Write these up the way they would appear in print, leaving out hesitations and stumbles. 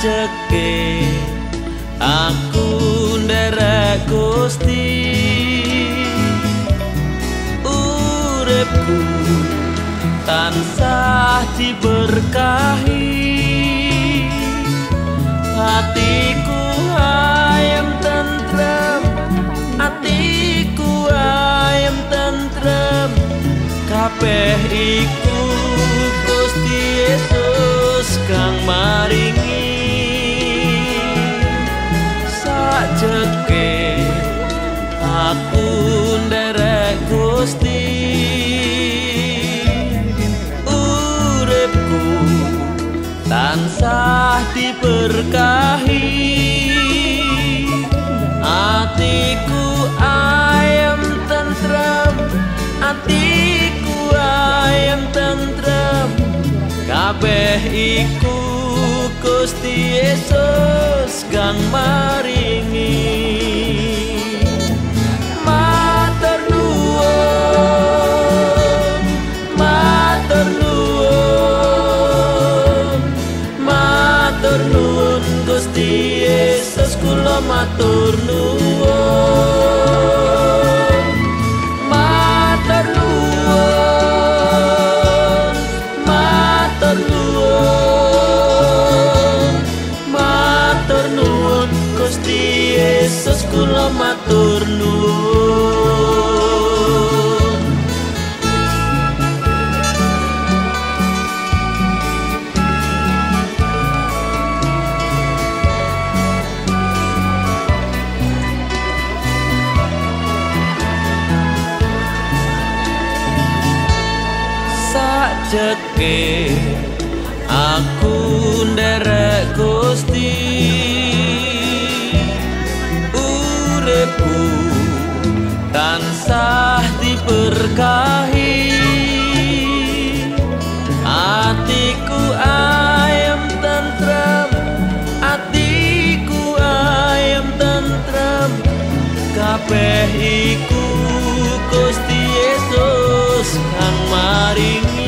sajeke aku nderek Gusti, uripku tansah diberkahi, hatiku ayem tentrem, hatiku ayem tentrem, kabeh iku Gusti Yesus kang maringi. Sajeke aku nderek Gusti, uripku tansah diberkahi, atiku ayem tentrem, atiku ayem tentrem, kabeh iku Gusti Yesus kang maringi. Matur nuwun, matur nuwun, matur nuwun Gusti Yesus, kula matur nuwun. Matur nuwun, matur nuwun, matur nuwun Gusti Yesus, kula matur nuwun. Sajeke aku nderek Gusti, uripku tansah diberkahi, atiku ayem tentrem, atiku ayem tentrem, kabeh iku Gusti Yesus kang maringi.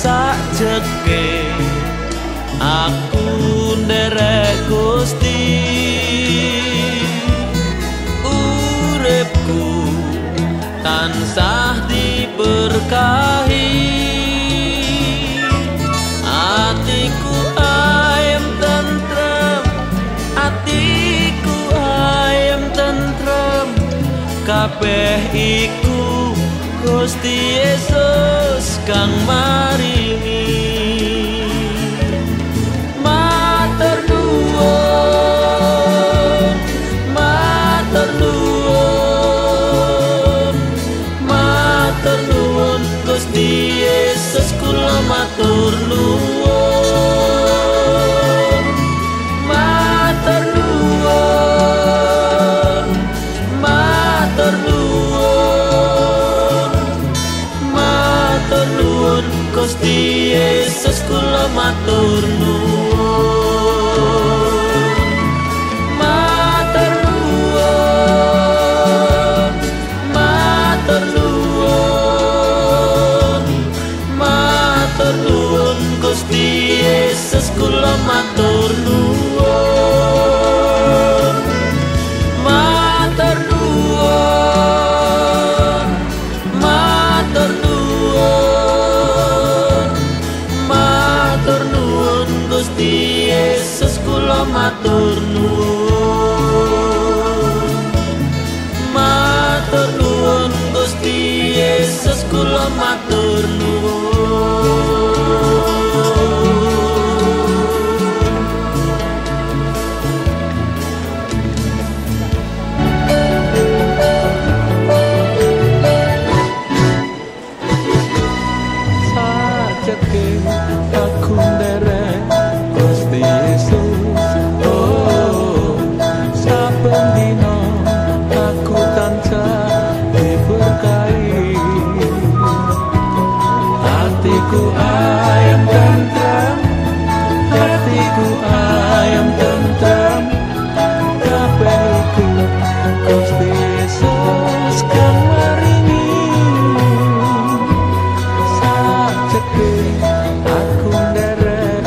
Sajeke aku nderek Gusti, uripku tansah diberkahi, atiku ayem tentrem, atiku ayem tentrem, kabeh iku Gusti Yesus kang maringi. Matur nuwun, matur nuwun, matur nuwun Gusti Yesus, kula matur nuwun. Matur nuwun, matur nuwun, matur nuwun Gusti Yesus, kula matur nuwun. Matur nuwun, matur nuwun, matur nuwun Gusti Yesus, kula matur nuwun. Matur nuwun, matur nuwun, matur nuwun Gusti Yesus, kula matur nuwun. Matur nuwun Gusti Yesus, kula matur nuwun. Sajeke aku nderek Gusti Yesus, oh saben dina aku tansah diberkahi, hatiku ayem tentrem, hatiku ayem tentrem, kabeh iku Gusti Yesus kang maringi. Sajeke aku nderek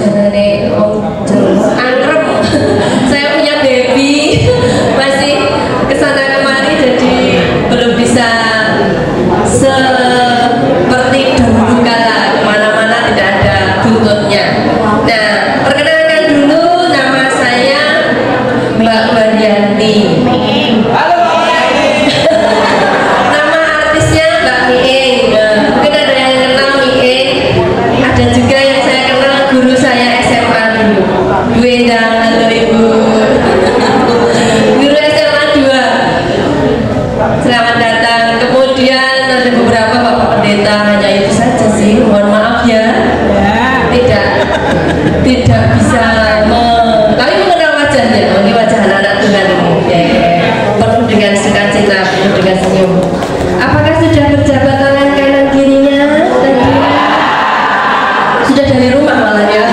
janane angrem. Saya punya baby masih kesana kemari, jadi belum bisa seperti dahulu kala kemana-mana tidak ada buntutnya. Nah, perkenalkan dulu, nama saya Mbak Marianti. Nama artisnya Mbak Miing. Mungkin ada yang kenal Miing, ada juga yang saya kenal guru saya SMA dulu, Bu Endang. Halo Ibu. Guru SMA 2. Selamat datang. Kemudian ada beberapa Bapak Pendeta, hanya itu saja sih. Mohon maaf ya. Tidak bisa tapi mengenal wajahnya. Ini wajah anak-anak Tuhan ini. Penuh dengan sukacita, penuh dengan senyum. Apakah sudah berjabat tangan kanan kirinya? Sudah dari rumah malah ya.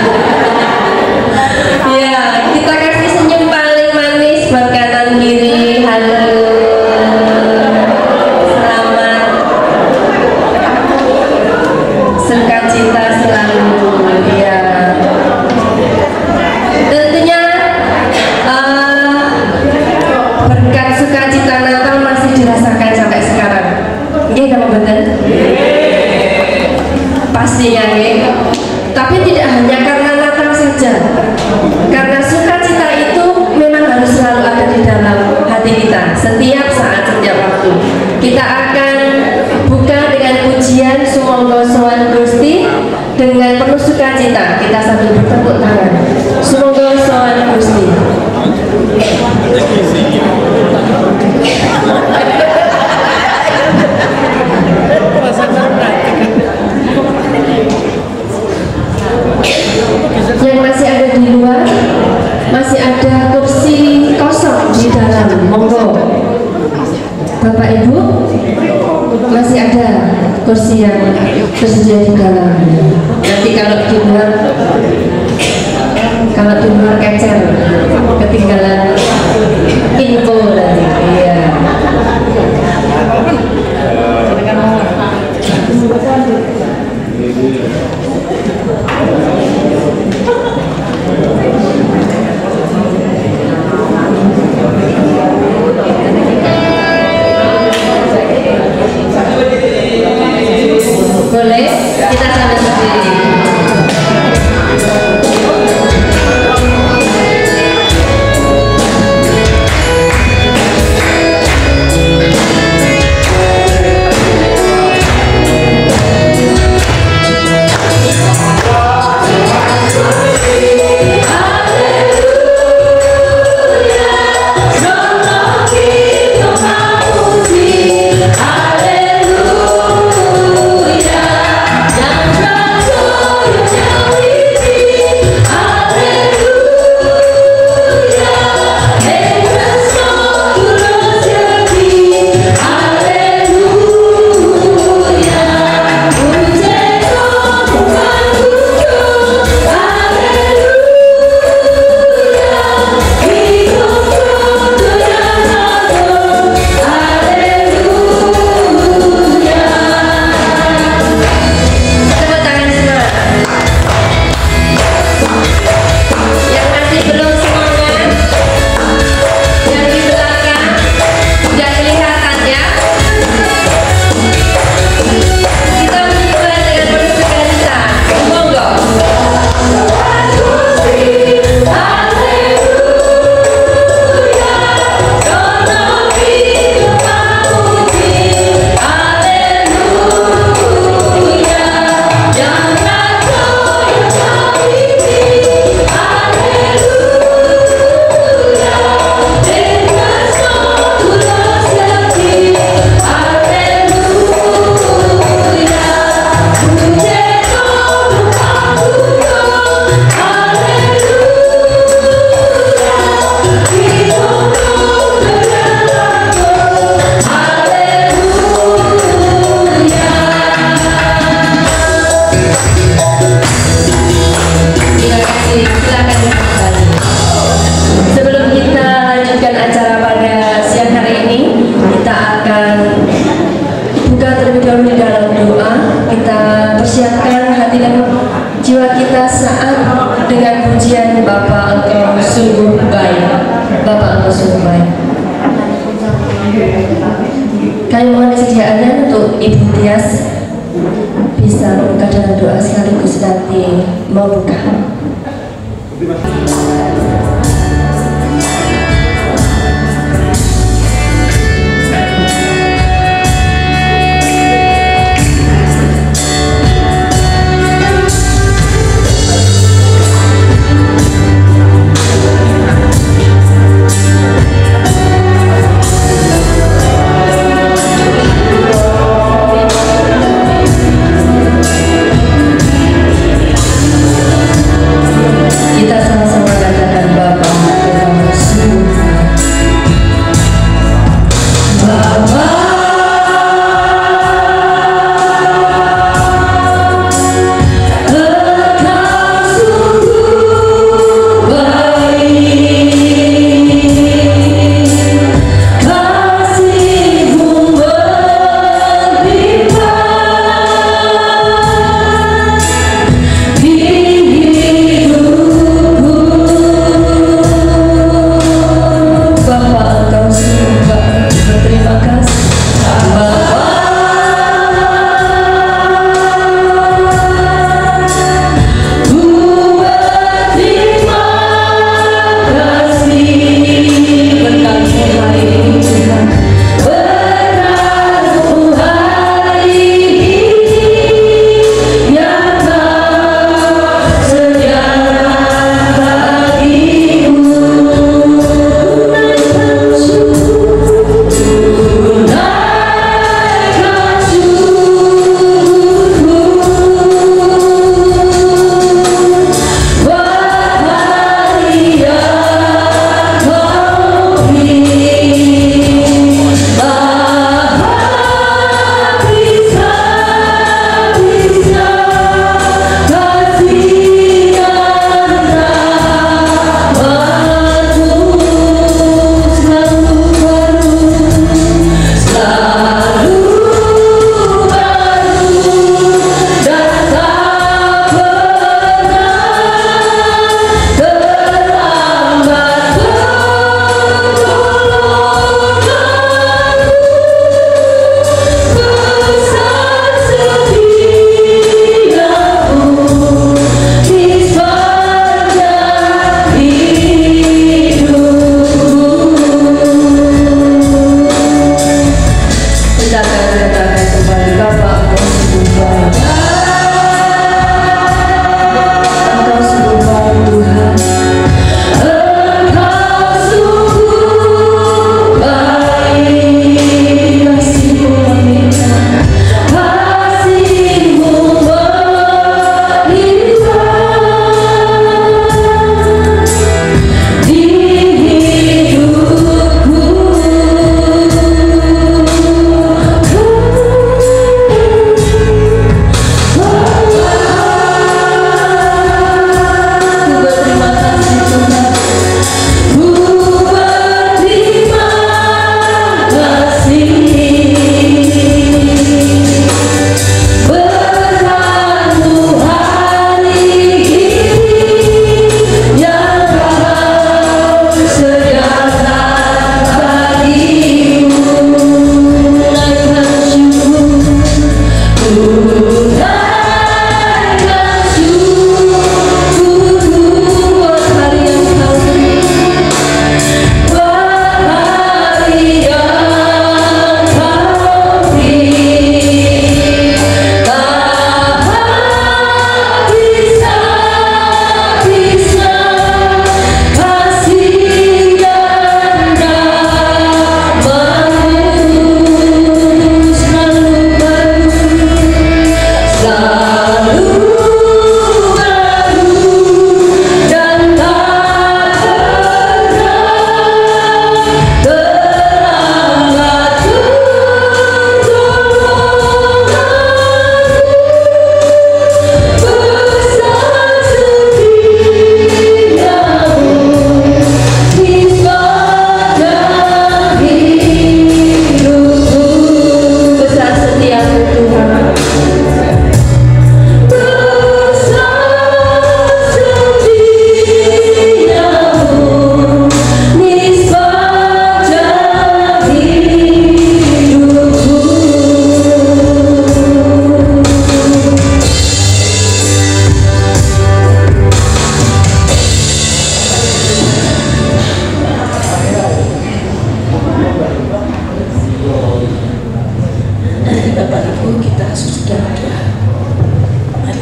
Ya, kita kasih senyum paling manis buat kanan kiri. Halo. Selamat. Sukacita selalu. Ya. Tentunya berkat sukacita Natal masih dirasakan sampai sekarang. Nggih, kalau betul. Pastinya nggih. Tapi tidak hanya karena Natal saja. Karena sukacita itu memang harus selalu ada di dalam hati kita setiap saat, setiap waktu. Kita akan buka dengan pujian Sumangga Sowan Gusti dengan penuh sukacita. Kita sambil bertepuk tangan. Sumangga Sowan Gusti. Yang masih ada di luar, masih ada kursi kosong di dalam. Monggo Bapak Ibu, masih ada kursi yang tersedia di dalam. Nanti kalau di luar kecer, ketinggalan info nanti. Iya. Boleh kita sambil berdiri. jiwa kita saat pujian Bapak engkau sungguh baik. Bapak engkau sungguh baik. Kami mohon kesediaannya untuk Ibu Tias bisa membuka dalam doa sekaligus nanti membuka. Kita sama-sama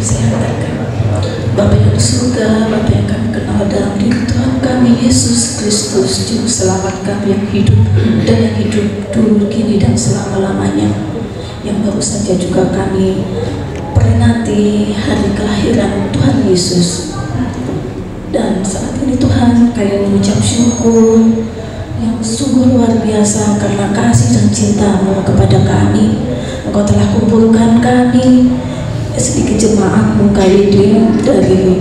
saya katakan, Bapa yang di surga, Bapa yang kami kenal dalam diri Tuhan kami Yesus Kristus, Juru Selamat kami yang hidup dan yang hidup dulu, kini dan selama-lamanya, yang baru saja juga kami peringati hari kelahiran Tuhan Yesus. Dan saat ini Tuhan, kami mengucap syukur yang sungguh luar biasa karena kasih dan cinta-Mu kepada kami. Engkau telah kumpulkan kami sedikit jemaat-Mu kali ini dari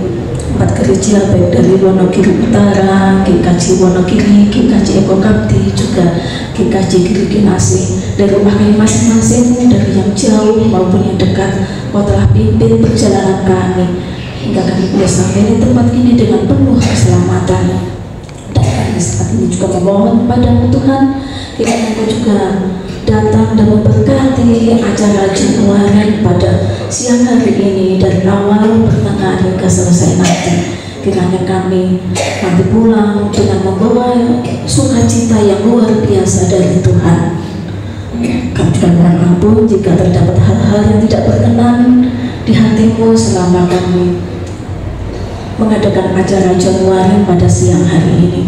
4 gereja, baik dari Wonogiri Utara, GKJ Wonogiri, GKJ Eko Kapti, juga GKJ Giriginasi. Dari rumah kami masing-masing, dari yang jauh maupun yang dekat, Kau telah pimpin perjalanan kami hingga kami boleh sampai di tempat ini dengan penuh keselamatan. Dan kami saat ini juga memohon padamu Tuhan, kiranya Engkau juga datang dan memberkati acara Januari pada siang hari ini dari awal pertengahan hingga selesai nanti. Kiranya kami nanti pulang dengan membawa sukacita yang luar biasa dari Tuhan. Kami juga mohon ampun jika terdapat hal-hal yang tidak berkenan di hati-Mu selama kami mengadakan acara Januari pada siang hari ini.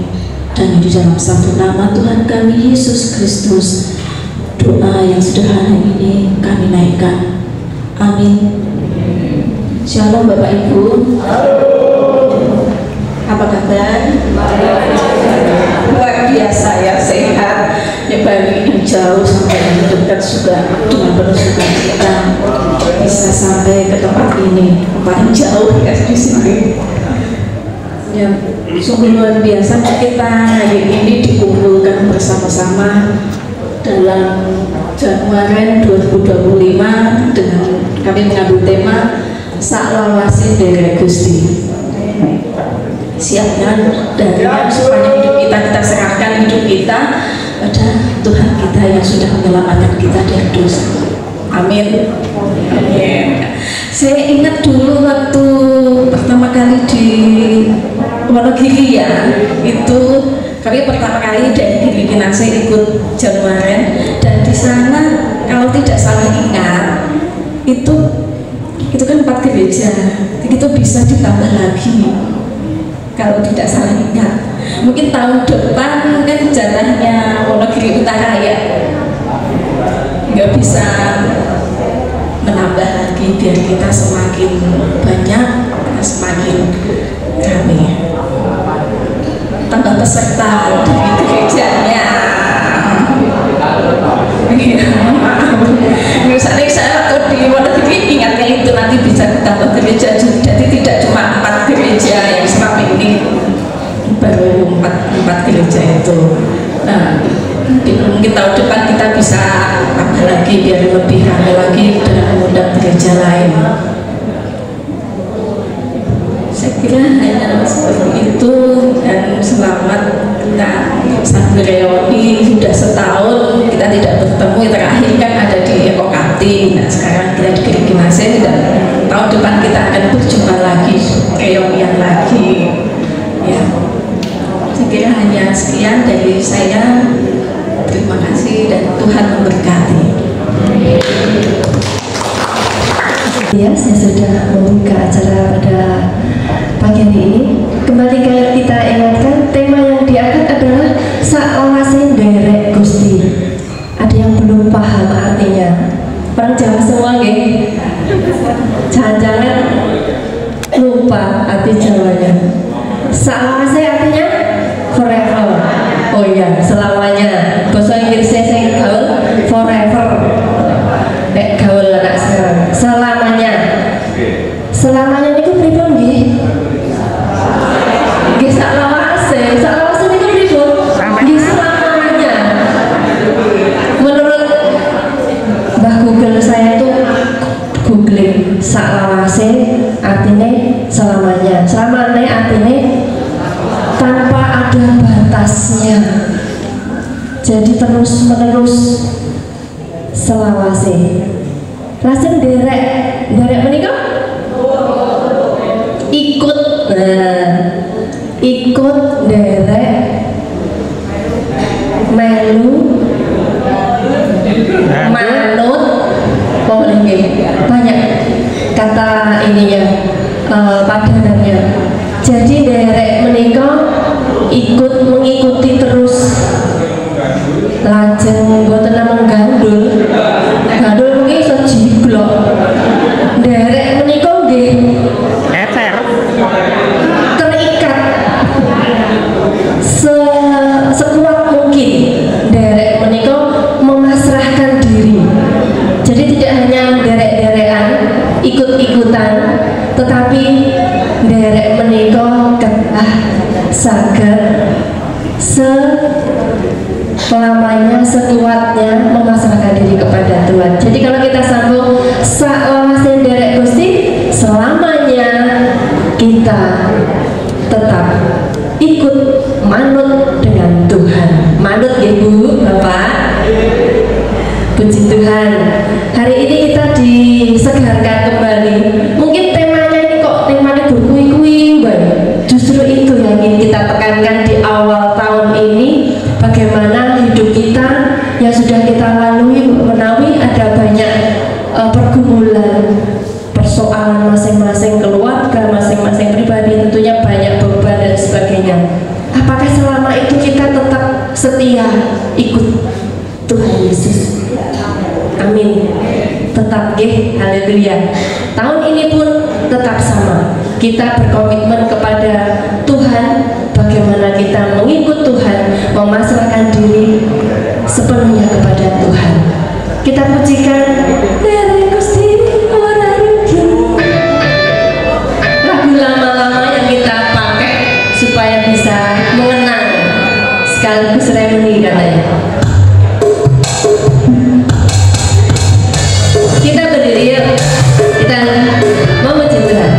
Dan di dalam satu nama Tuhan kami Yesus Kristus, doa yang sederhana ini kami naikkan. Amin. Shalom Bapak Ibu. Apa kabar? Luar biasa ya, sehat. Ya, dari yang jauh sampai yang dekat juga dengan penuh sukacita bisa sampai ke tempat ini, paling jauh ya di sini. Ya, sungguh luar biasa kita hari ini dikumpulkan bersama-sama dalam Januari 2025 dengan kami mengambil tema Saklawase Nderek Gusti. Siapkan dari supaya hidup kita serahkan hidup kita pada Tuhan kita yang sudah menyelamatkan kita dari dosa. Amin. Amin. Saya ingat dulu waktu pertama kali di Wonogiri ya, itu kami pertama kali dari Giriginasi ikut Januari, dan di sana kalau tidak salah ingat itu kan 4 gereja, itu bisa ditambah lagi kalau tidak salah ingat. Mungkin tahun depan kan jatahnya Wonogiri Utara ya, nggak bisa menambah lagi biar kita semakin banyak, semakin kami tambah peserta di gerejanya. Misalnya saya waktu di Wonogiri ingatnya itu nanti bisa ditambah gereja, jadi tidak cuma 4 gereja yang selama ini, baru 4 gereja itu. Nah, mungkin tahun depan kita bisa tambah lagi biar lebih ramai lagi dengan mengundang gereja lain. Saya kira hanya seperti itu, dan selamat kita sambil reuni sudah setahun kita tidak bertemu. Terakhir kan ada di Eko Kapti, nah sekarang kita di Giriginasi, dan tahun depan kita akan berjumpa lagi, reunian lagi ya. Saya kira hanya sekian dari saya. Terima kasih dan Tuhan memberkati. Ya, saya sudah membuka acara pada pagi hari ini. Kembali kita ingatkan tema yang diangkat adalah Saklawase Nderek Gusti. Ada yang belum paham artinya? Orang Jawa semua nggih? Jangan-jangan lupa arti Jawanya. Saklawase artinya forever. Oh iya, selamanya. Bahasa Inggrisnya saya gaul forever. Gaul anak sekarang. Selamanya. Selamanya itu pripun nggih? Nggih saklawase. Saklawase niku pripun? Nggih selamanya. Menurut Mbah Google saya itu googling saklawase artinya selamanya. Selamanya artinya tanpa ada batasnya, jadi terus menerus selawase. Lajeng nderek menika ikut, ikut nderek melu manut. Oh nggih, banyak kata ini ya padanannya. Jadi derek menika mengikuti terus lajeng boten namung gandul mungkin iso jiglok. Derek menika nggih terikat sekuat mungkin. Derek menika memasrahkan diri. Jadi tidak hanya derek-derekan ikut-ikutan, tetapi derek menika kedah saged selamanya sekuatnya memasrahkan diri kepada Tuhan. Jadi kalau kita sambung salawase derek Gusti, selamanya kita tetap ikut manut dengan Tuhan. Manut ya Bu, Bapak. Puji Tuhan. Hari ini kita disegarkan kembali. Mungkin temanya ini kok temanya berkui-kui, justru itu yang ingin kita tekankan di awal tahun ini. Bagaimana hidup kita yang sudah kita lalui menawi ada banyak pergumulan, persoalan masing-masing keluarga, masing-masing pribadi, tentunya banyak beban dan sebagainya. Apakah selama itu kita tetap setia ikut Tuhan Yesus? Amin. Tetap haleluya. Tahun ini pun tetap sama. Kita berkomitmen kepada Tuhan, bagaimana kita mengikut Tuhan, memasrahkan diri sepenuhnya kepada Tuhan. Kita pujikan lagu lama-lama yang kita pakai supaya bisa mengenang sekaligus remuni katanya. Kita berdiri yuk, kita memuji Tuhan.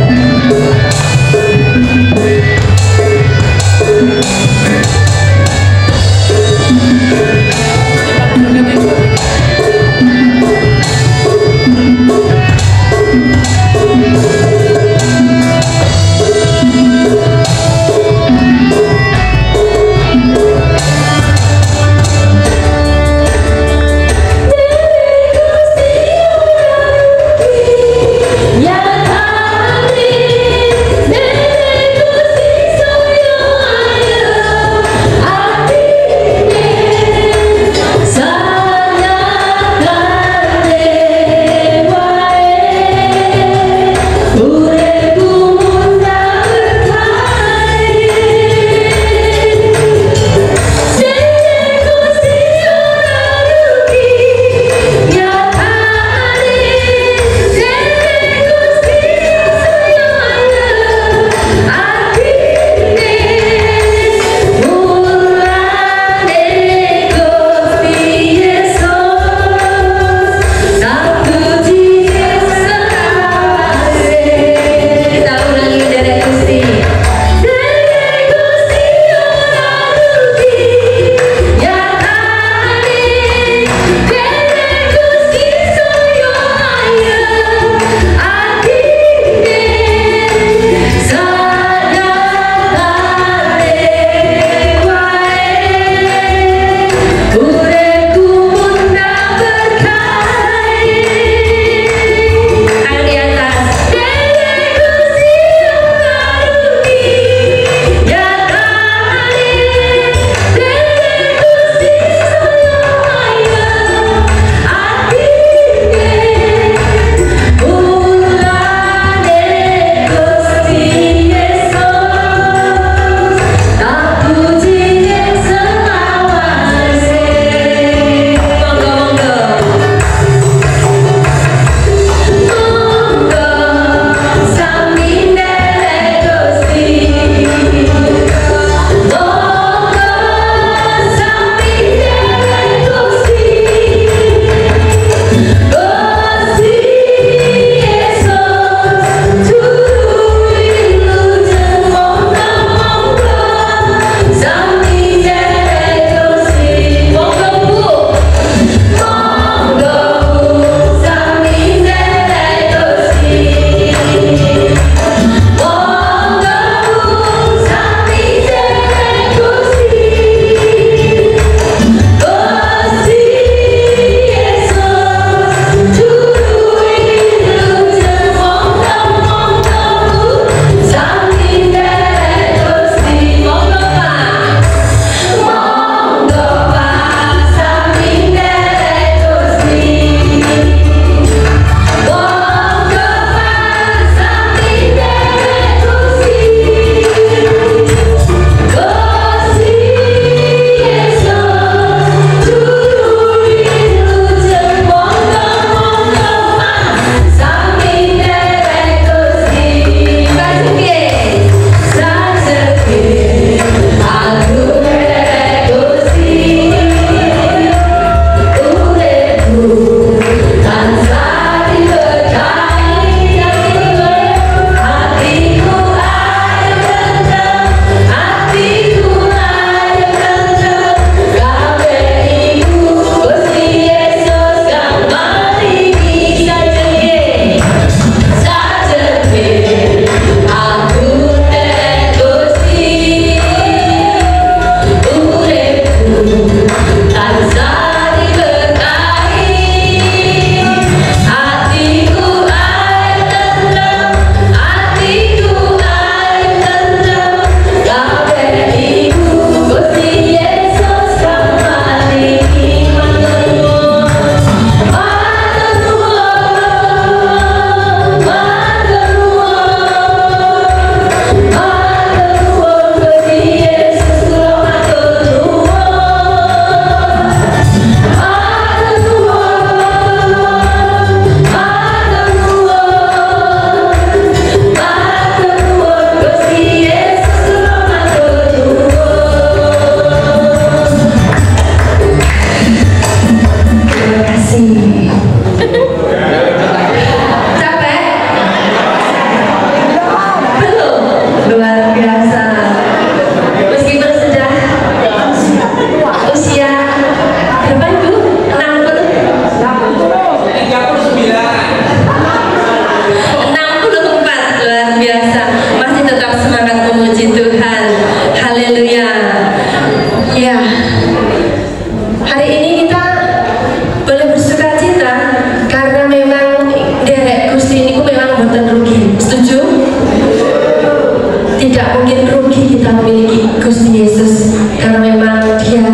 kita memiliki Gusti Yesus, karena memang Dia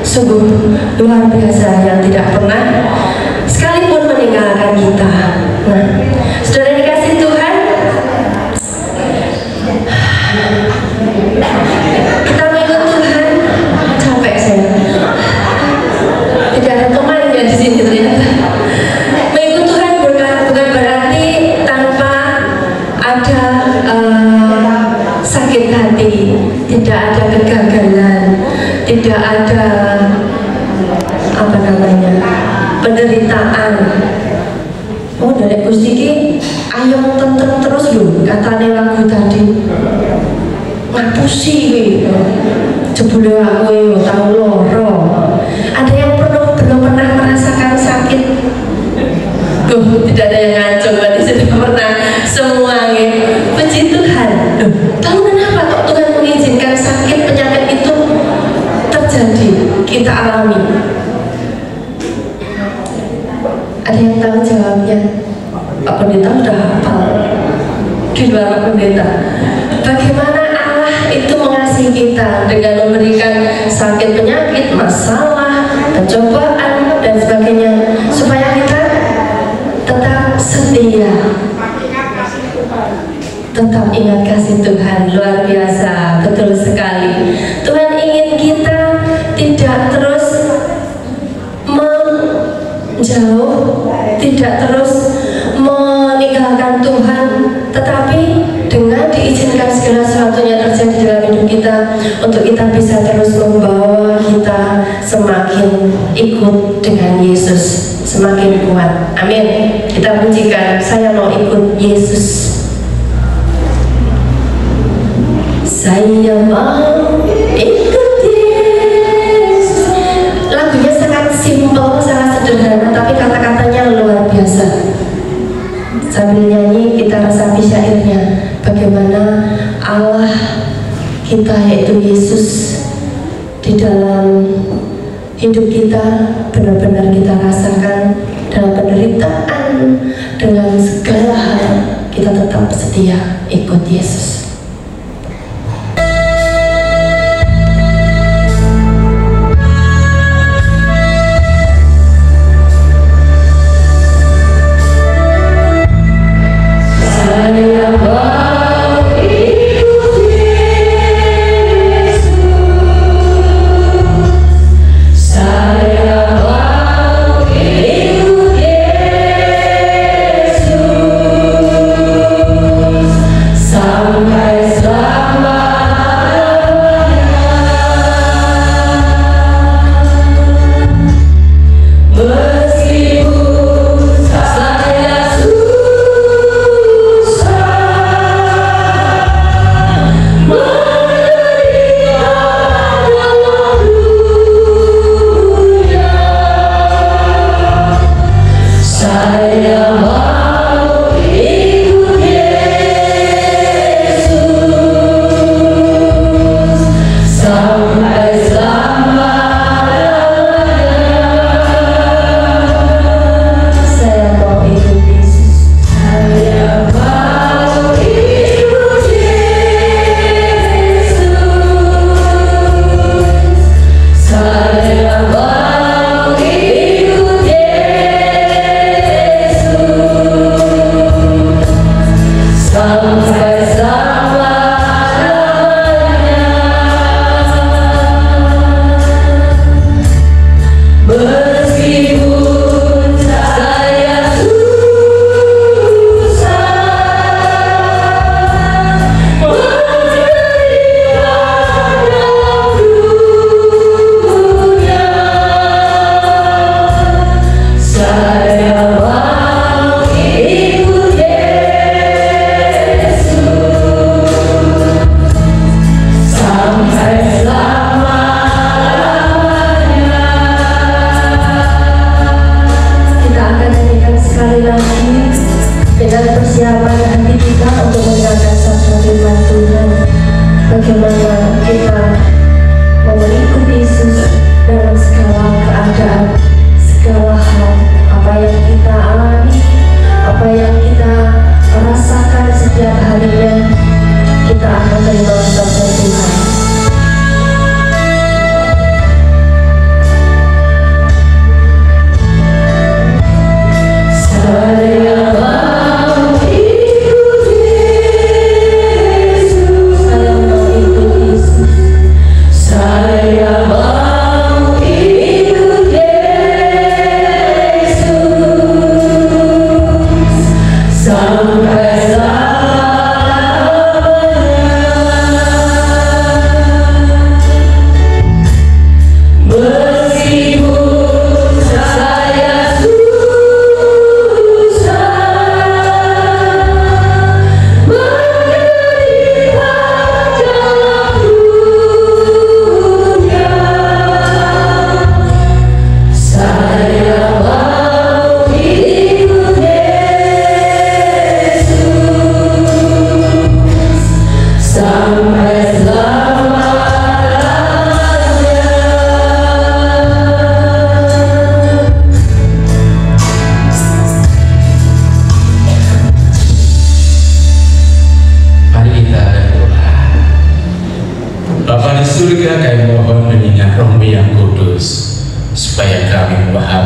sungguh luar biasa yang tidak pernah sekalipun meninggalkan kita. Nah, saudara dikasih Tuhan, kita mengikut Tuhan. Capek saya, tidak ada temannya di sini ternyata. Mengikut Tuhan bukan berarti tanpa ada sakit hati, tidak ada kegagalan, tidak ada penderitaan. Oh, dari Gusti ki ayo tentrem terus lho, katane lagu tadi. Ngapusi kowe. Jebule aku tau loro. Ada yang belum pernah merasakan sakit? Tidak ada yang ngaco, berarti sudah pernah semua ya. Puji Tuhan. Tahu kenapa kok Tuhan mengizinkan sakit penyakit itu terjadi, kita alami? Ada yang tahu jawabnya? Pak Pendeta udah hafal di luar Pak Pendeta. Bagaimana Allah itu mengasihi kita dengan memberikan sakit penyakit, masalah, pencobaan dan sebagainya, supaya kita tetap setia, tetap ingat kasih Tuhan. Luar biasa, betul sekali. Tuhan ingin kita tidak terus menjauh, tidak terus meninggalkan Tuhan, tetapi dengan diizinkan segala sesuatunya terjadi dalam hidup kita, untuk kita bisa terus membawa kita semakin ikut dengan Yesus, semakin kuat. Amin. Kita pujikan, saya mau ikut Yesus. Saya mau ikut Yesus. Lagunya sangat simpel, sangat sederhana, tapi kata-katanya luar biasa. Sambil nyanyi kita resapi syairnya, bagaimana Allah kita yaitu Yesus di dalam hidup kita benar-benar kita rasakan dalam penderitaan, dengan segala hal kita tetap setia ikut Yesus. Sampai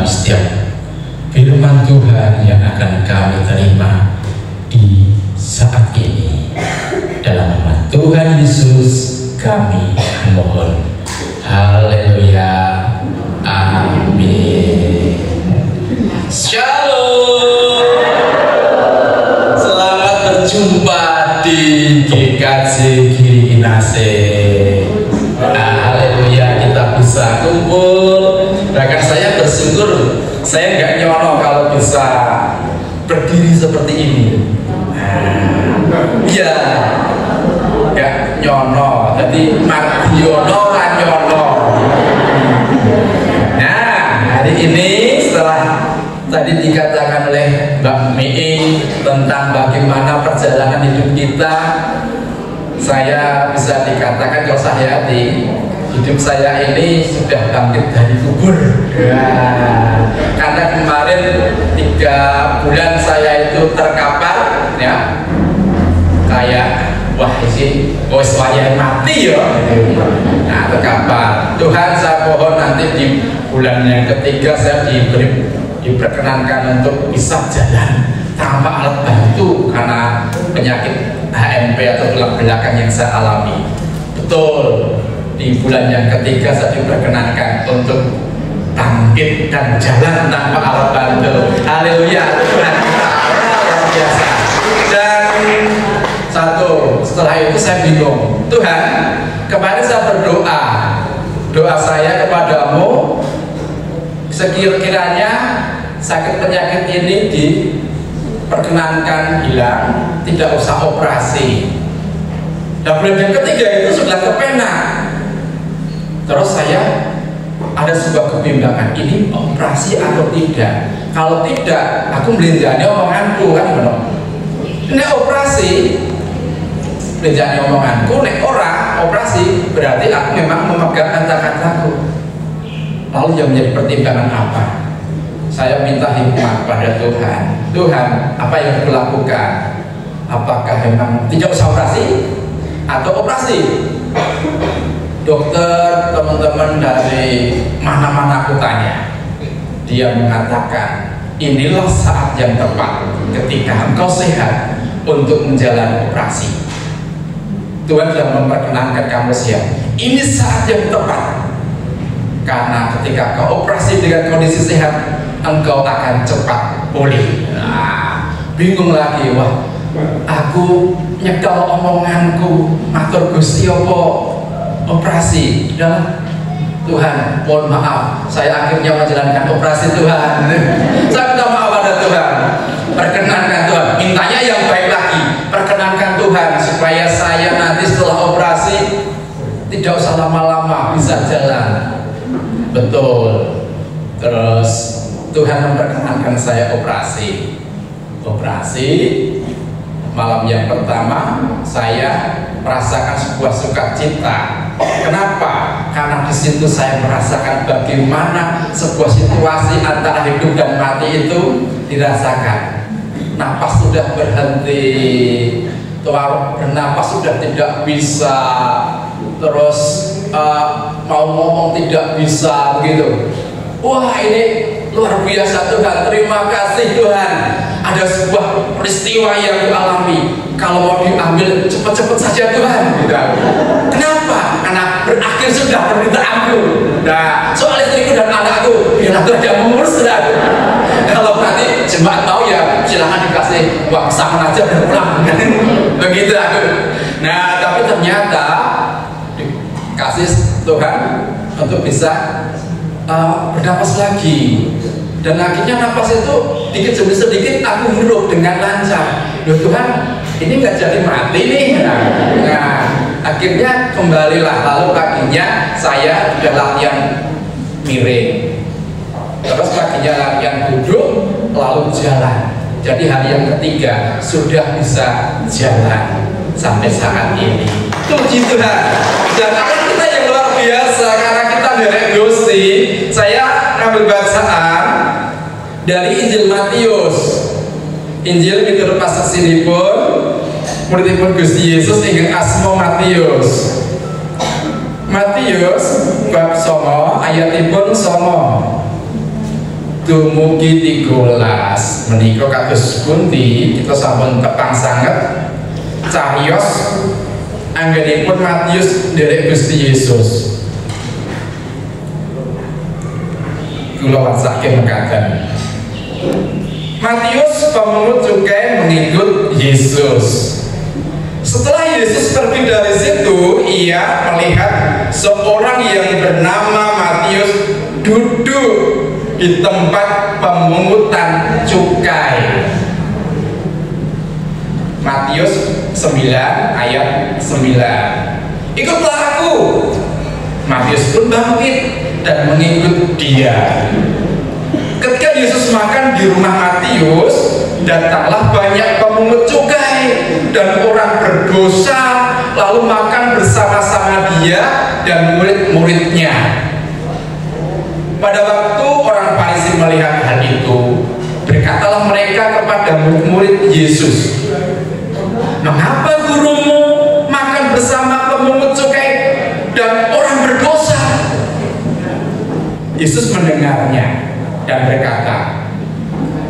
setiap firman Tuhan yang akan kami terima di saat ini. Dalam nama Tuhan Yesus kami mohon. Haleluya. Amin. Shalom. Selamat berjumpa di GKJ Giri Inase. Haleluya, kita bisa kumpul. Bahkan saya bersyukur, saya nggak nyono kalau bisa berdiri seperti ini. Iya, nggak nyono. Jadi Mardiono kan nyono. Nah, hari ini setelah tadi dikatakan oleh Mbak Mei tentang bagaimana perjalanan hidup kita, saya bisa dikatakan kalau saya di hidup saya ini sudah bangkit dari kubur. Ya. Karena kemarin 3 bulan saya itu terkapar, ya, kayak wah isi wayang mati ya. Nah, terkapar. Tuhan, saya mohon nanti di bulan yang ketiga saya diperkenankan untuk bisa jalan tanpa alat bantu karena penyakit HMP atau tulang belakang yang saya alami. Betul, di bulan yang ketiga saya diperkenankan untuk bangkit dan jalan tanpa alat bantu. Haleluya, Tuhan kita luar biasa. Dan setelah itu saya bingung, Tuhan, kemarin saya berdoa, doa saya kepadamu, sekiranya sakit penyakit ini diperkenankan hilang, tidak usah operasi. Dan bulan yang ketiga itu sudah kepenak. Terus saya ada sebuah kebimbangan, ini operasi atau tidak. Kalau tidak, aku melinjani omonganku, kan benar. Ini operasi, melinjani omonganku. Nek orang operasi, berarti aku memang memegang kata-kataku. Lalu yang menjadi pertimbangan apa? Saya minta hikmat pada Tuhan. Tuhan, apa yang aku lakukan? Apakah memang tidak usah operasi atau operasi? Dokter, teman-teman dari mana-mana aku tanya, dia mengatakan inilah saat yang tepat ketika engkau sehat untuk menjalani operasi. Tuhan sudah memperkenankan kamu siap. Ini saat yang tepat karena ketika kau operasi dengan kondisi sehat, engkau akan cepat pulih. Nah, bingung lagi, wah, aku nyekel omonganku, matur Gusti apa operasi? Udah, Tuhan, mohon maaf, saya akhirnya menjalankan operasi Tuhan. Saya minta maaf pada Tuhan. Perkenankan Tuhan, mintanya yang baik lagi. Perkenankan Tuhan supaya saya nanti setelah operasi tidak usah lama-lama bisa jalan. Betul. Terus Tuhan memperkenankan saya operasi. Malam yang pertama saya merasakan sebuah sukacita. Kenapa? Karena di situ saya merasakan bagaimana sebuah situasi antara hidup dan mati itu dirasakan. Napas sudah berhenti, bernapas sudah tidak bisa, terus mau ngomong tidak bisa, begitu. Wah, ini luar biasa Tuhan, terima kasih Tuhan. Ada sebuah peristiwa yang dialami, kalau mau diambil cepat-cepat saja Tuhan. Kenapa? Karena berakhir sudah permintaanku. Nah, soal istriku dan anakku, biar aku aja mengurus. Kalau nanti jemaat mau ya silahkan dikasih uang saman aja dan pulang. Begitu aku. Nah, tapi ternyata dikasih Tuhan untuk bisa bernapas lagi. Dan akhirnya napas itu dikit demi sedikit aku hirup dengan lancar. Loh Tuhan, ini nggak jadi mati nih. Nah, akhirnya kembalilah. Lalu paginya saya sudah latihan miring, terus paginya latihan duduk, lalu jalan. Jadi hari yang ketiga sudah bisa jalan sampai saat ini. Puji Tuhan. Dan kita yang luar biasa karena kita dari Gusti. Saya ngambil bacaan dari Injil Matius. Injil miturut paseksipun muridipun Gusti Yesus ingkang asma Matius. Matius bab 9 ayatipun 9. dumugi 13 menika kados pundi kita sampun tepang sanget cariyos anggenipun Matius nderek Gusti Yesus. Kula wansake mekaten. Matius pemungut cukai mengikut Yesus. Setelah Yesus pergi dari situ, ia melihat seorang yang bernama Matius duduk di tempat pemungutan cukai. Matius 9 ayat 9. Ikutlah aku. Matius pun bangkit dan mengikut dia. Ketika Yesus makan di rumah Matius, datanglah banyak pemungut cukai dan orang berdosa lalu makan bersama-sama dia dan murid-muridnya. Pada waktu orang Farisi melihat hal itu, berkatalah mereka kepada murid-murid Yesus, "Mengapa gurumu makan bersama pemungut cukai dan orang berdosa?" Yesus mendengarnya dan berkata,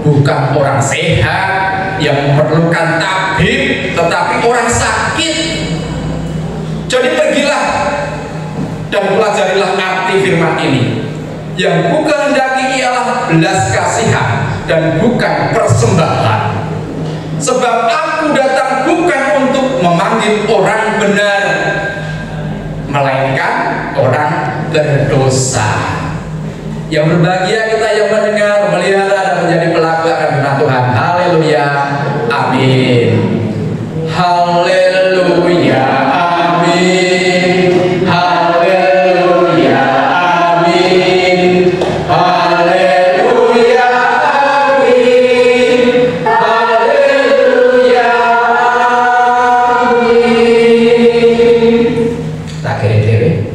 "Bukan orang sehat yang memerlukan tabib, tetapi orang sakit. Jadi pergilah dan pelajarilah arti firman ini. Yang ku kehendaki ialah belas kasihan dan bukan persembahan. Sebab aku datang bukan untuk memanggil orang benar, melainkan orang berdosa." Yang berbahagia kita yang mendengar, melihara dan menjadi pelaku akan firman Tuhan. Haleluya, amin. Haleluya, amin. Haleluya, amin. Haleluya, amin. Haleluya, amin. Tak kira dewe.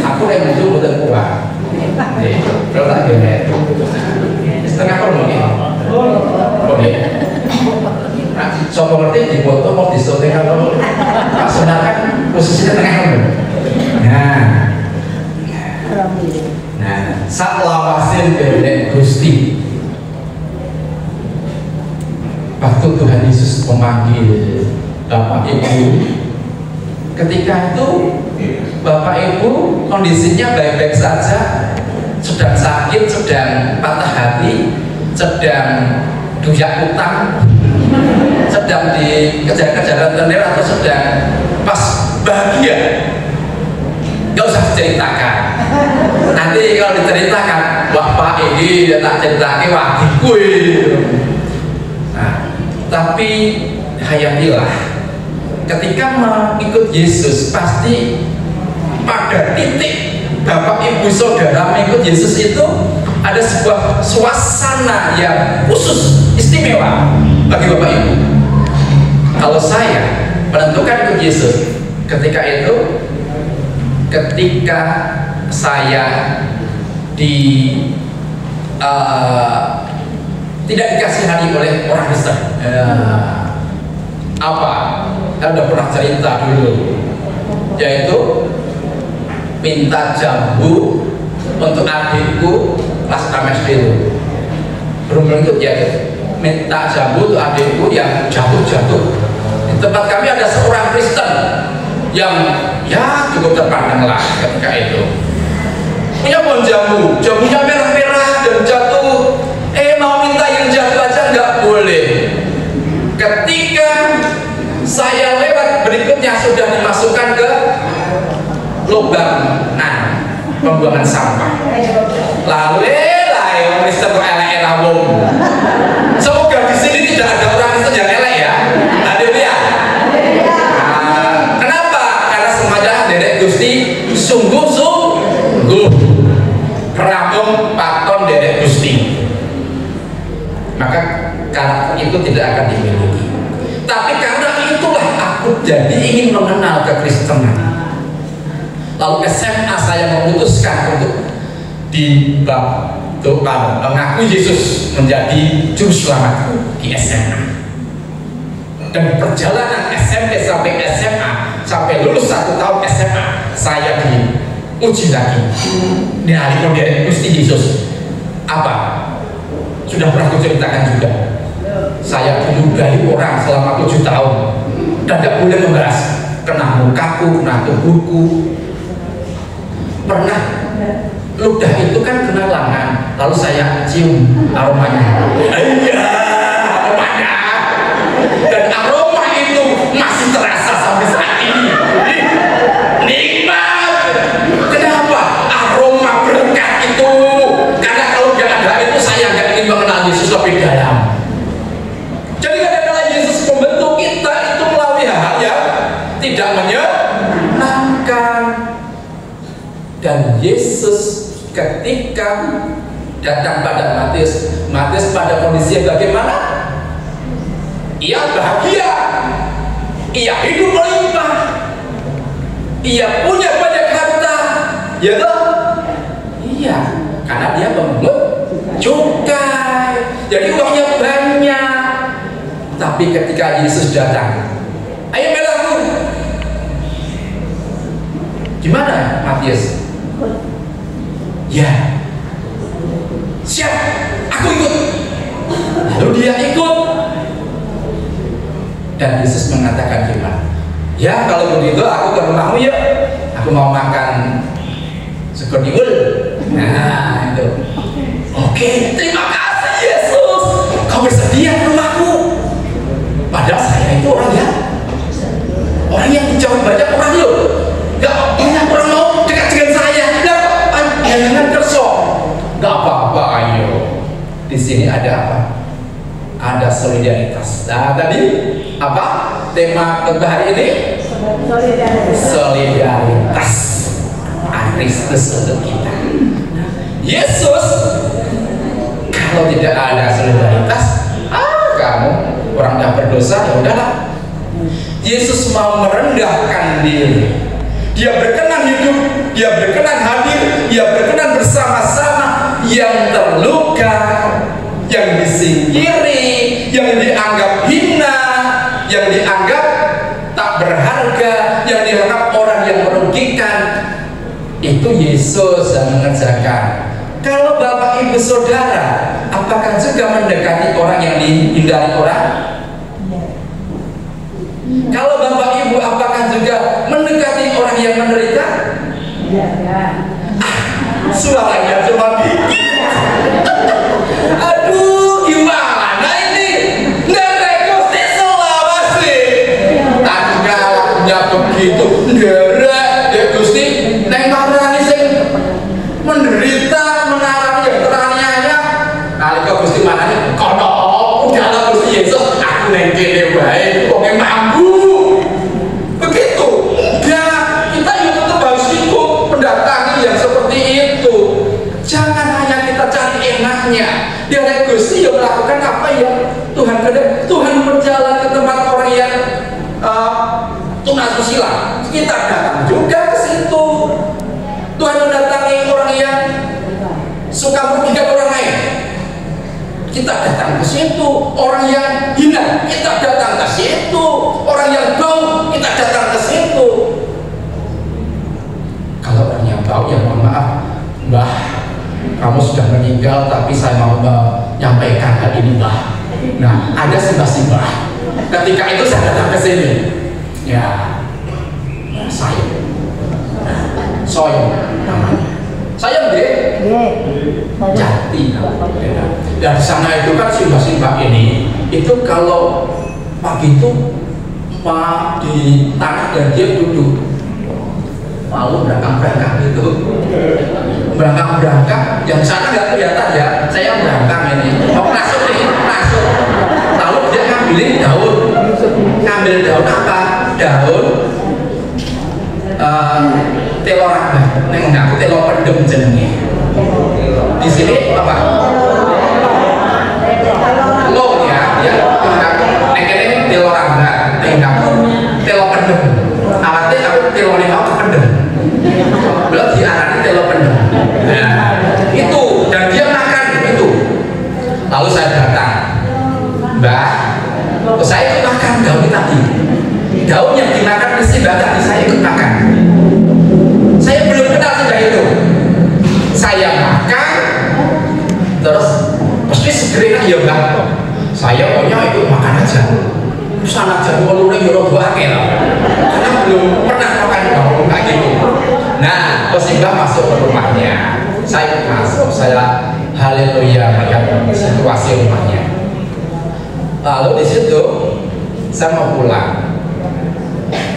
Aku yang muncul bukan kuat. Kalau tak gini, setengah orang mungkin. Oke. Sopo ngerti di foto mau disoting atau tak sebenarnya posisinya tengah orang. Nah, saat lawasin dari Gusti, waktu Tuhan Yesus memanggil Bapak Ibu, ketika itu Bapak Ibu kondisinya baik-baik saja, sedang sakit, sedang patah hati, sedang duyak utang, sedang dikejar-kejaran tenir, atau sedang pas bahagia. Gak usah diceritakan. Nanti kalau diceritakan, wah Pak ini tak ceritakan, wah dikui. Nah, tapi hayatilah, ketika mengikut Yesus pasti pada titik Bapak Ibu Saudara mengikut Yesus itu ada sebuah suasana yang khusus, istimewa bagi Bapak Ibu. Kalau saya menentukan ikut Yesus, ketika saya tidak dikasihani oleh orang Kristen. Apa? Saya sudah pernah cerita dulu, yaitu minta jambu untuk adikku kelas 6 SD itu. Belum ikut ya, minta jambu untuk adikku yang jatuh-jatuh. Di tempat kami ada seorang Kristen yang ya cukup terpandang lah ketika itu. Punya pohon jambu, jambunya merah-merah dan jatuh. Mau minta yang jatuh aja nggak boleh. Ketika saya lewat berikutnya sudah dimasukkan ke lubang pembuangan sampah. Lalu Kristen kok elek rawung. Semoga di sini tidak ada orang Kristen yang elek ya. Haleluya. Kenapa? Karena semuanya derek Gusti sungguh-sungguh rampung paton derek Gusti. Maka karakter itu tidak akan dimiliki. Tapi karena itulah aku jadi ingin mengenal kekristenan. Lalu SMA saya memutuskan untuk mengaku Yesus menjadi juru selamatku di SMA. Dan perjalanan SMP sampai SMA, sampai lulus 1 tahun SMA, saya diuji lagi. Ini hari modern Gusti Yesus. Apa? Sudah pernah kuceritakan juga. Saya diludahi orang selama 7 tahun dan tidak boleh membahas, kena mukaku, kena tubuhku. Pernah ludah itu kan kena lengan, lalu saya cium aromanya. Iya, aromanya. Dan aroma itu masih terasa sampai saat ini. Nikmat. Kenapa? Aroma berkat itu. Karena kalau nggak ada itu saya nggak ingin mengenal Yesus lebih dalam. Jadi kadang-kadang Yesus membentuk kita itu melalui hal yang tidak menyenangkan. Dan Yesus ketika datang pada Matius pada kondisi yang bagaimana? Ia bahagia, ia hidup melimpah, ia punya banyak harta, ya toh? Iya, karena dia memungut cukai, jadi uangnya banyak. Tapi ketika Yesus datang, ayo belaku, gimana Matius? Ya, siap, aku ikut. Lalu dia ikut. Dan Yesus mengatakan gimana? Ya kalau begitu aku ke rumahmu yuk. Aku mau makan sego tiwul. Nah itu. Oke, terima kasih Yesus. Kau bersedia ke rumahku. Padahal saya itu orang yang dijauhi banyak orang loh. Gak banyak orang mau dekat dengan saya. Jangan kerso. Gak apa-apa, ayo. Di sini ada apa? Ada solidaritas. Nah tadi apa tema khotbah hari ini? Solidaritas. Kristus untuk kita. Yesus kalau tidak ada solidaritas, kamu orang yang berdosa, ya udahlah. Yesus mau merendahkan diri. Dia berkenan hidup, dia berkenan hadir, dia berkenan bersama-sama yang terluka, yang disingkiri, yang dianggap hina, yang dianggap tak berharga, yang dianggap orang yang merugikan. Itu Yesus yang mengerjakan. Kalau Bapak Ibu Saudara, apakah juga mendekati orang yang dihindari orang? Kalau Bapak Ibu, apakah juga mendekati orang yang menderita? Suaranya cuma dikit. Aduh, gimana ini? Nderek Gusti Selawasi. Tanggalnya begitu. Nderek Gusti neng marani sing menderita mengalami yang teraniaya. Nalika Gusti manane kono udahlah Gusti Yesus, aku neng kene wae kok mampu. Begitu. Enggak, kita tetap harus ikut mendatangi yang seperti itu. Jangan hanya kita cari enaknya. Dia Gusti yang melakukan apa yang Tuhan kehendaki. Tuhan berjalan ke tempat orang yang tunasusila. Kita datang juga ke situ. Tuhan mendatangi orang yang suka merugikan orang lain. Kita datang ke situ. Orang yang hina, kita datang ke situ. Orang yang bau, kita datang ke situ. Kalau orang yang bau, ya mohon maaf, Mbah, kamu sudah meninggal, tapi saya mau menyampaikan hal ini, Mbah. Nah, ada simbah-simbah. Ketika itu saya datang ke sini. Ya, saya Soyo namanya. Saya Jati namanya. Dan di sana itu kan simbah-simbah ini, itu kalau pagi itu di tanah dan dia duduk. Lalu berangkat gitu. Berangkat yang sana nggak kelihatan ya. Saya berangkat ini. Mau masuk nih, masuk. Lalu dia ngambilin daun. Ngambil daun apa? Daun teloranga, neng aku telo pendem jenenge. Di sini apa? Lo ya, neng ini teloranga, neng aku telo pendem. Awalnya aku telo nih aku pendem. Belum diarani telo pendem. Nah, itu dan dia makan itu. Lalu saya datang, Mbak, saya ikut makan daun tadi. Daun yang dimakan mesti tadi saya ikut makan. Saya belum kenal sudah itu. Saya makan, Saya pokoknya ikut makan aja. Sana aja kalau udah nyuruh buahnya lah. Karena belum pernah makan kalau kayak gitu. Nah, Simbah masuk ke rumahnya. Saya masuk, saya haleluya melihat situasi rumahnya. Lalu di situ saya mau pulang.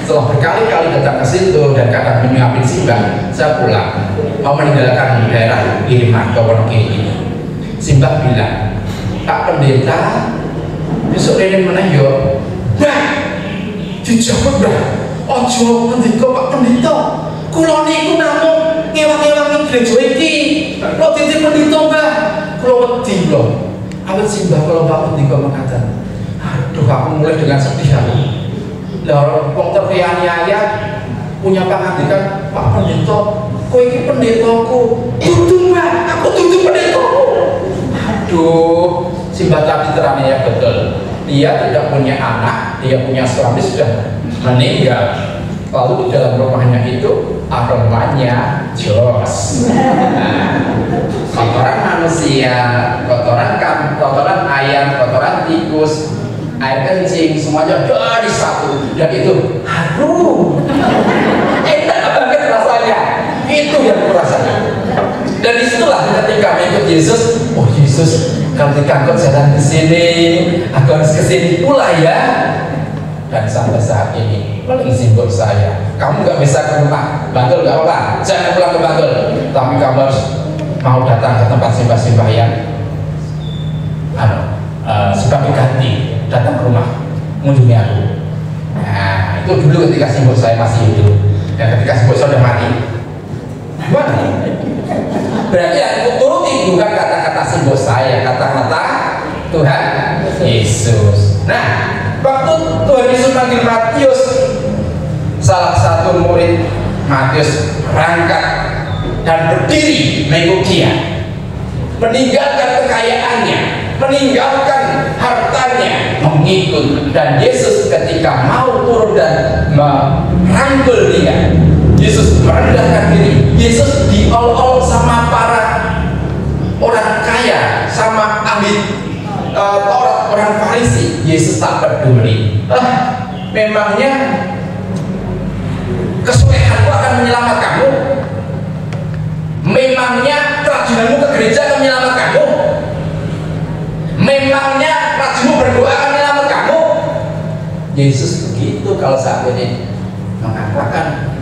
Setelah berkali-kali datang ke situ dan kadang menyuapin Simbah, saya pulang. Mau meninggalkan daerah Kiriman ke Wonogiri ini. Simbah bilang, Pak Pendeta, besok ini meneh yo. Bah, dijawab bah. Ojo ngendika Pak Pendeta. Kula niku namung ngewang-ewangi gereja iki. Kula titip pendeta bah. Kula wedi lho. Awit Simbah kalau Pak Pendeta mengatakan, aduh aku mulai dengan sedih aku. Lah wong terkaya punya pangandikan Pak Pendeta, kowe iki pendetaku. Dudu Mbak, aku dudu pendetaku. Aduh, Simbah tadi terangnya betul. Dia tidak punya anak, dia punya suami sudah meninggal. Lalu di dalam rumahnya itu aromanya jos. Kotoran manusia, kotoran ayam, kotoran tikus, air kencing, semuanya dari satu. Dan itu harum. Enak banget rasanya. Itu yang kurasanya. Dan disitulah ketika mengikut Yesus, oh Yesus, kalau dikangkut jalan ke sini, aku harus ke sini pula ya. Dan sampai saat ini paling simbol saya, kamu nggak bisa ke rumah Bantul nggak apa-apa, jangan pulang ke Bantul, tapi kamu harus mau datang ke tempat simbah-simbah yang sebagai ganti, datang ke rumah mengunjungi aku. Nah itu dulu ketika simbol saya masih hidup, dan ketika simbol saya sudah mati. Gimana? Berarti aku turuti bukan kata-kata simbol saya, kata-kata Tuhan Yesus. Nah, waktu Tuhan Yesus manggil Matius, salah satu murid Matius berangkat dan berdiri mengikut dia, meninggalkan kekayaannya, meninggalkan hartanya, mengikut. Dan Yesus ketika mau turun dan merangkul dia, Yesus merendahkan diri. Yesus diol-ol sama para orang kaya, sama ahli Taurat, orang Farisi. Yesus tak peduli. Memangnya kesolehanmu akan menyelamatkan kamu? Memangnya kerajinanmu ke gereja akan menyelamatkan kamu? Memangnya rajinmu berdoa akan menyelamatkan kamu? Yesus begitu kalau saat ini mengatakan,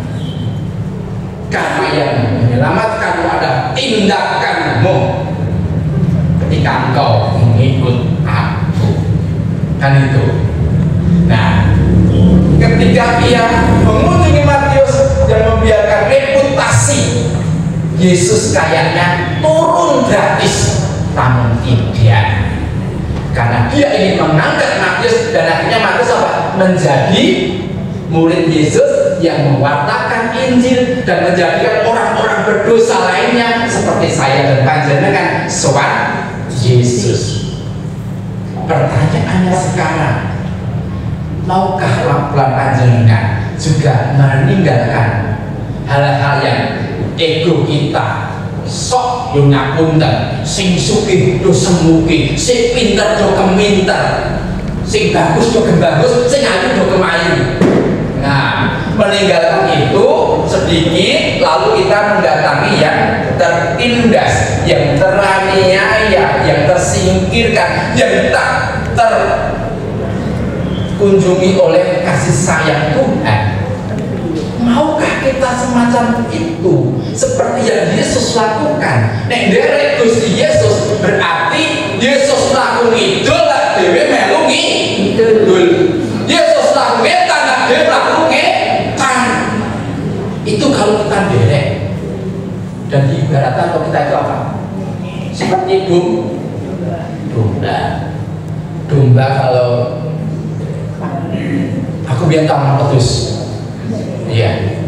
karena yang menyelamatkanmu adalah tindakanmu ketika engkau mengikut aku. Kan itu. Nah, ketika ia mengunjungi Matius dan membiarkan reputasi Yesus kayaknya turun gratis, namun tidak, karena dia ingin mengangkat Matius. Dan akhirnya Matius apa? Menjadi murid Yesus yang mewartakan Injil dan menjadikan orang-orang berdosa lainnya seperti saya dan panjenengan sowan Yesus. Pertanyaannya sekarang, maukah lampuan panjenengan juga meninggalkan hal-hal yang ego kita, sok yo ngapunten, sing sugih do semugi, sing pinter do keminter, sing bagus do bagus, sing ayu do kemayu. Nah, meninggalkan itu sedikit, lalu kita mendatangi yang tertindas, yang teraniaya, yang tersingkirkan, yang tak terkunjungi oleh kasih sayang Tuhan. Maukah kita semacam itu, seperti yang Yesus lakukan? Nek derek Gusti Yesus berarti Yesus lakukan idol lah dewe melungi idol. Yesus lakukan tanah dewe lakukan tan. Itu kalau kita derek. Dan diibaratkan kalau kita itu apa? Seperti domba. Domba kalau aku biar tahu pedus. Iya,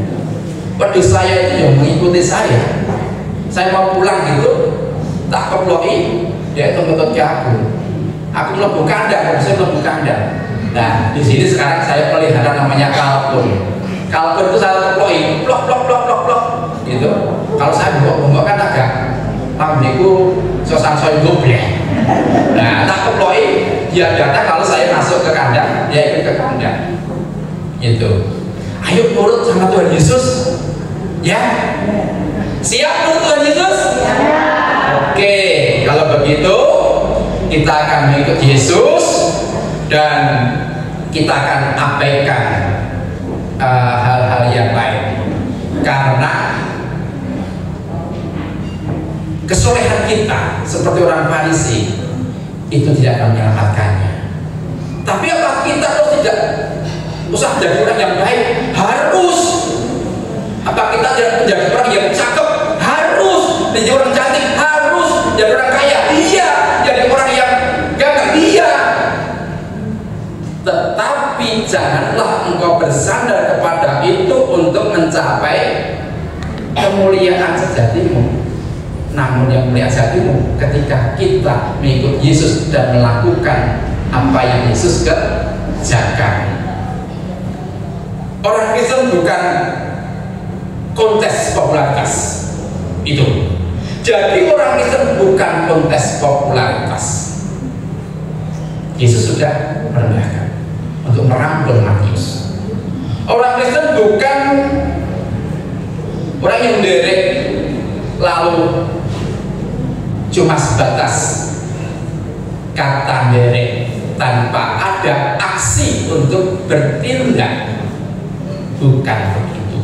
pedus saya itu yang mengikuti saya. Saya mau pulang gitu, tak keploki, dia itu ngetot ke aku. Aku melebu kandang, saya melebu kandang. Nah, di sini sekarang saya pelihara namanya kalkun. Kalkun itu saya keploki, plok plok plok plok plok, gitu. Kalau saya bongkok kan agak, lambiku sosan soy gobleh. Nah, tak keploki, Dia datang lalu saya masuk ke kandang, dia ikut ke kandang. Gitu. Ayo nurut sama Tuhan Yesus. Ya. Siap nurut Tuhan Yesus? Oke, kalau begitu kita akan mengikut Yesus dan kita akan abaikan hal-hal yang lain. Karena kesolehan kita seperti orang Farisi itu tidak akan menyelamatkannya. Tapi apa kita harus tidak usah jadi orang yang baik? Harus. Apa kita tidak menjadi orang yang cakep? Harus. Menjadi orang cantik? Harus. Jadi orang kaya? Iya. Jadi orang yang gagah? Iya. Tetapi janganlah engkau bersandar kepada itu untuk mencapai kemuliaan sejatimu. Namun yang mulia sejatimu ketika kita mengikut Yesus dan melakukan apa yang Yesus kerjakan. Orang Kristen bukan kontes popularitas itu. Jadi orang Kristen bukan kontes popularitas. Yesus sudah merendahkan untuk merangkul Matius. Orang Kristen bukan orang yang derek lalu cuma sebatas kata derek tanpa ada aksi untuk bertindak. Bukan begitu.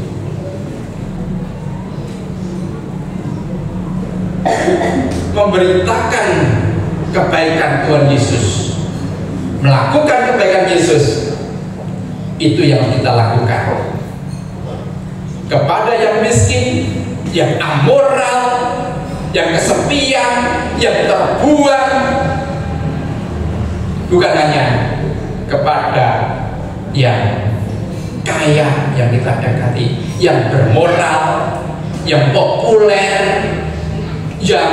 Memberitakan kebaikan Tuhan Yesus, melakukan kebaikan Yesus, itu yang kita lakukan kepada yang miskin, yang amoral, yang kesepian, yang terbuang. Bukan hanya kepada yang kaya yang kita dekati, yang bermoral, yang populer, yang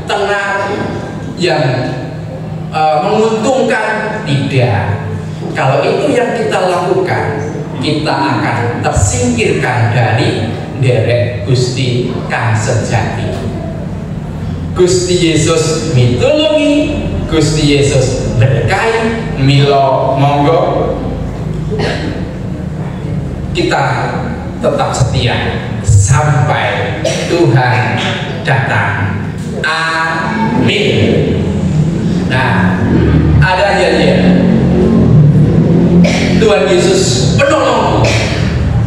tenang, yang menguntungkan. Tidak. Kalau itu yang kita lakukan, kita akan tersingkirkan dari derek Gusti kang sejati. Gusti Yesus mitulungi, Gusti Yesus berkahi, milo monggo kita tetap setia sampai Tuhan datang. Amin. Nah, ada janjian. Tuhan Yesus penolongku,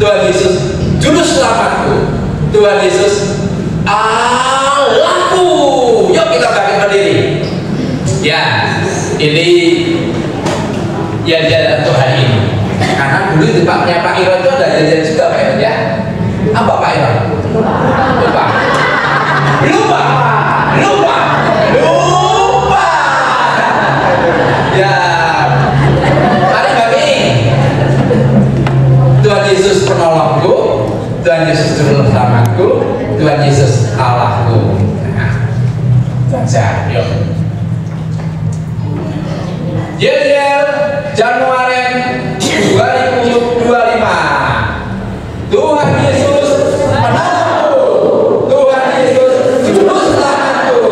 Tuhan Yesus juru selamatku, Tuhan Yesus Allahku. Yuk kita bangkit berdiri. Ya, ini janjian untuk hari ini. Karena dulu di tempatnya Pak Iron itu ada janjian juga Pak Iron ya. Apa Pak Iron? Lupa. Ya, mari kami. Tuhan Yesus penolongku, Tuhan Yesus juru selamatku, Tuhan Yesus Allahku. Baca, yuk. Yel Januari 2025. Tuhan Yesus penolongku, Tuhan Yesus juru selamatku,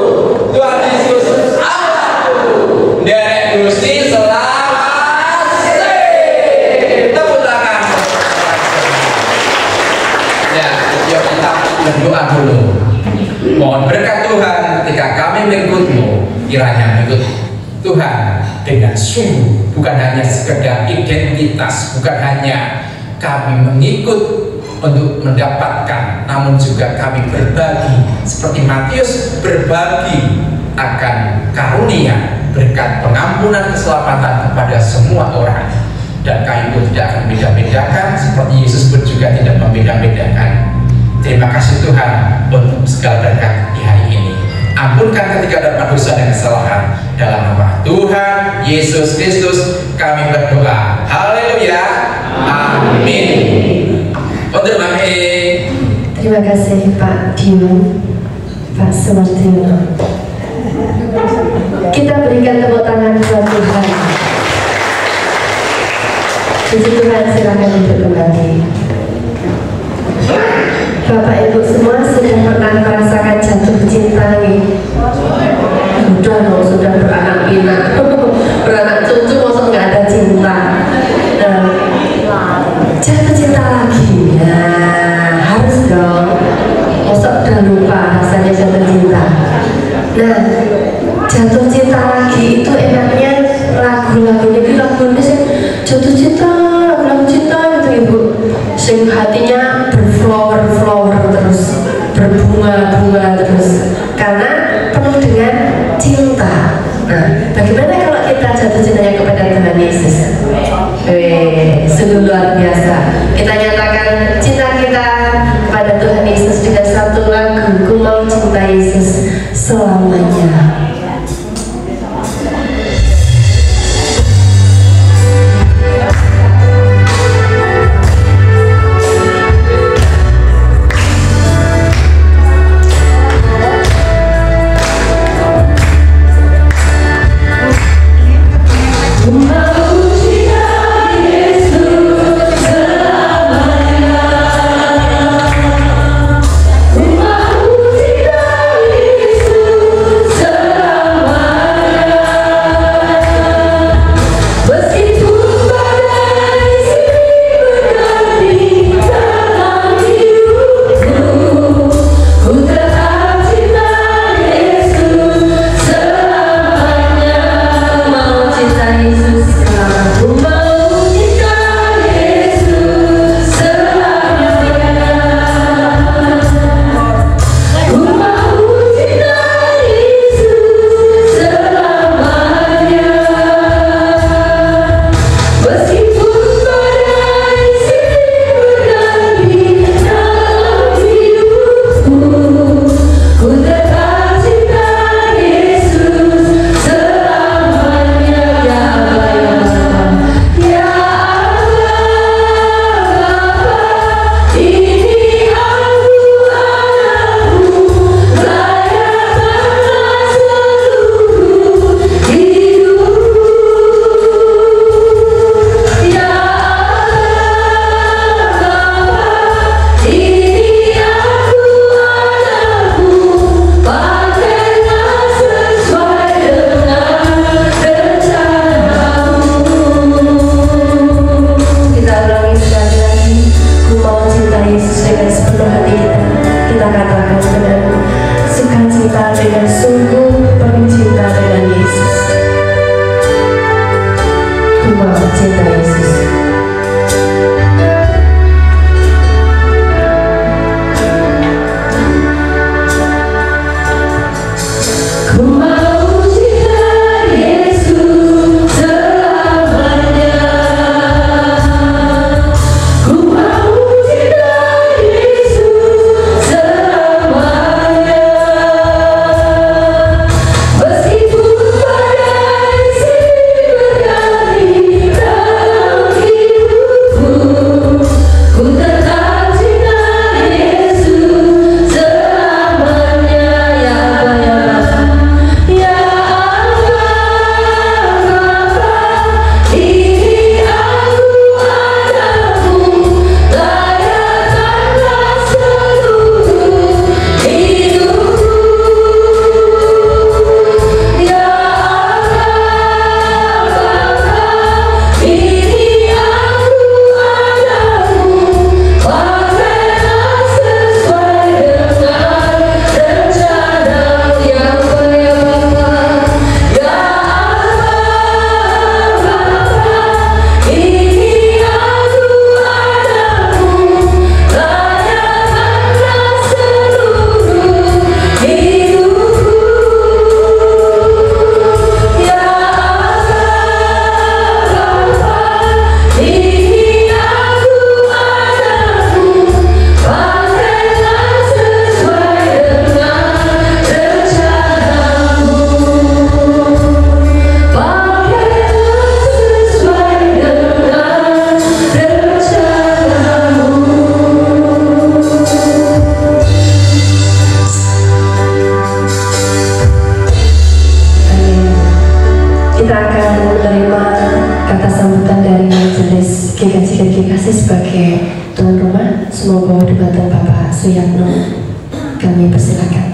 Tuhan Yesus Allahku. Derek Gusti selamat. Tepuk tangan. Ya, yuk kita berdoa dulu. Mohon berkat Tuhan ketika kami mengikut-Mu, kiranya mengikut Tuhan dengan sungguh, bukan hanya sekedar identitas, bukan hanya kami mengikut untuk mendapatkan, namun juga kami berbagi seperti Matius berbagi akan karunia berkat pengampunan keselamatan kepada semua orang. Dan kami pun tidak akan beda-bedakan seperti Yesus pun juga tidak membeda-bedakan. Terima kasih Tuhan untuk segala berkat di hari ini. Ampunkan ketika dapat dosa dan kesalahan. Dalam nama Tuhan Yesus Kristus kami berdoa. Haleluya. Amin. Terima kasih Pak Dion, Pak Sumartino. Kita berikan tepuk tangan buat Tuhan. Puji Tuhan, silakan duduk kembali. Bapak Ibu semua sudah pernah merasakan jatuh cinta nih? Sudah beranak pinak, beranak dan hatinya berflower terus, berbunga-bunga terus, karena penuh dengan cinta. Nah, bagaimana kalau kita jatuh cintanya kepada Tuhan Yesus? Sungguh luar biasa. Kita nyatakan cinta kita kepada Tuhan Yesus dengan satu lagu, Ku Mau Cinta Yesus Selamanya. Sebagai tuan rumah, semoga dukungan Bapak Suyatno kami persilakan.